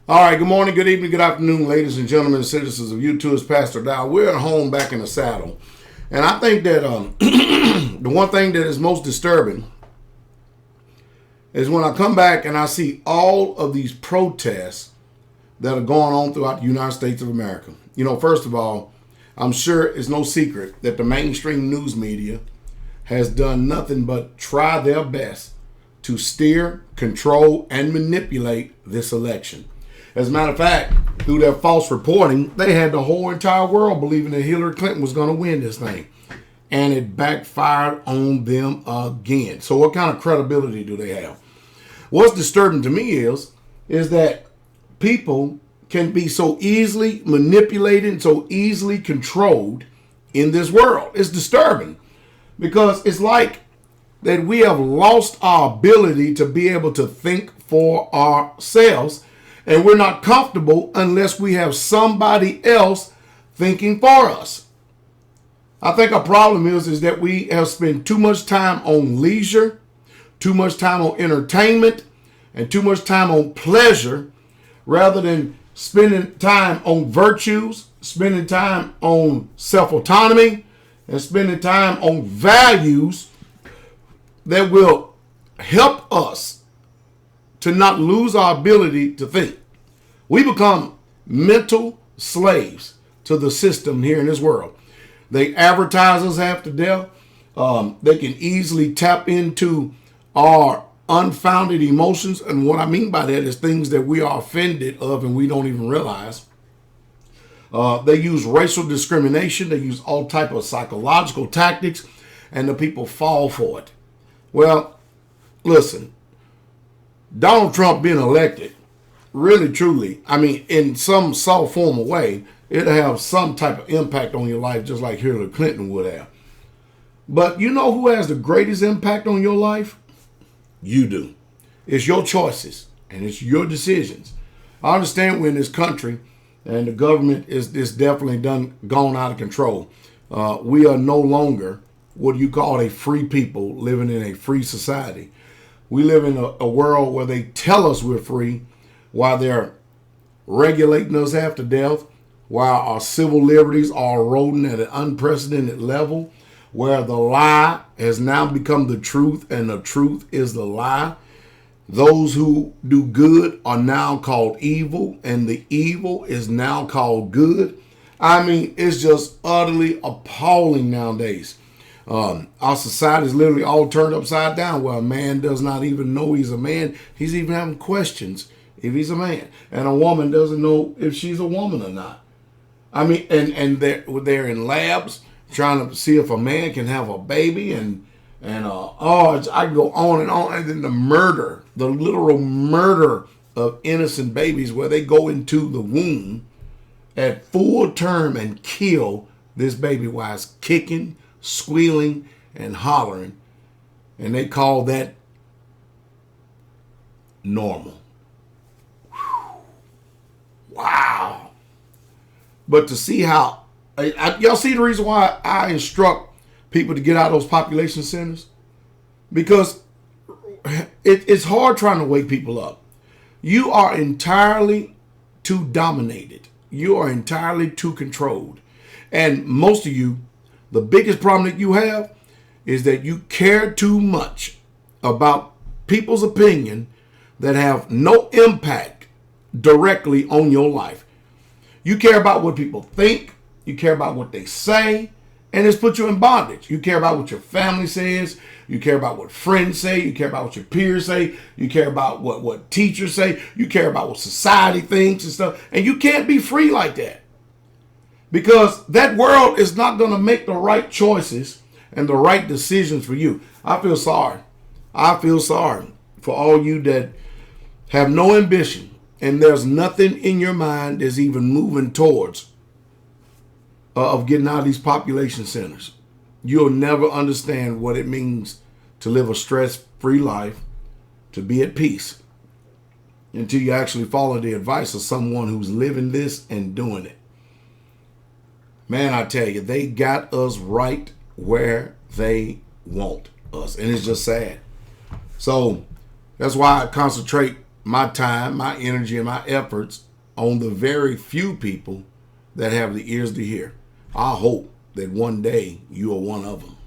All right, good morning, good evening, good afternoon, ladies and gentlemen, citizens of YouTube. It's Pastor Dow. We're at home back in the saddle. And I think that the one thing that is most disturbing is when I come back and I see all of these protests that are going on throughout the United States of America. You know, first of all, I'm sure it's no secret that the mainstream news media has done nothing but try their best to steer, control, and manipulate this election. As a matter of fact, through their false reporting, they had the whole entire world believing that Hillary Clinton was going to win this thing. And it backfired on them again. So what kind of credibility do they have? What's disturbing to me is that people can be so easily manipulated and so easily controlled in this world. It's disturbing because it's like that we have lost our ability to be able to think for ourselves. And we're not comfortable unless we have somebody else thinking for us. I think our problem is that we have spent too much time on leisure, too much time on entertainment, and too much time on pleasure, rather than spending time on virtues, spending time on self-autonomy, and spending time on values that will help us to not lose our ability to think. We become mental slaves to the system here in this world. They advertise us half to death. They can easily tap into our unfounded emotions. And what I mean by that is things that we are offended of and we don't even realize. They use racial discrimination. They use all type of psychological tactics, and the people fall for it. Well, listen, Donald Trump being elected, really, truly, I mean, in some soft form of way, it'll have some type of impact on your life, just like Hillary Clinton would have. But you know who has the greatest impact on your life? You do. It's your choices, and it's your decisions. I understand we're in this country, and the government is definitely gone out of control. We are no longer what you call a free people living in a free society. We live in a world where they tell us we're free while they're regulating us half to death, while our civil liberties are eroding at an unprecedented level, where the lie has now become the truth and the truth is the lie. Those who do good are now called evil and the evil is now called good. I mean, it's just utterly appalling nowadays. Our society is literally all turned upside down where a man does not even know he's a man. He's even having questions if he's a man. And a woman doesn't know if she's a woman or not. I mean, and they're in labs trying to see if a man can have a baby and I can go on. And then the literal murder of innocent babies where they go into the womb at full term and kill this baby while it's kicking, squealing, and hollering. And they call that normal. Whew. Wow. But to see how, y'all see the reason why I instruct people to get out of those population centers? Because it's hard trying to wake people up. You are entirely too dominated. You are entirely too controlled. And most of you, the biggest problem that you have is that you care too much about people's opinion that have no impact directly on your life. You care about what people think, you care about what they say, and it's put you in bondage. You care about what your family says, you care about what friends say, you care about what your peers say, you care about what teachers say, you care about what society thinks and stuff, and you can't be free like that. Because that world is not going to make the right choices and the right decisions for you. I feel sorry. I feel sorry for all you that have no ambition and there's nothing in your mind that's even moving towards of getting out of these population centers. You'll never understand what it means to live a stress-free life, to be at peace, until you actually follow the advice of someone who's living this and doing it. Man, I tell you, they got us right where they want us. And it's just sad. So that's why I concentrate my time, my energy, and my efforts on the very few people that have the ears to hear. I hope that one day you are one of them.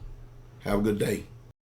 Have a good day.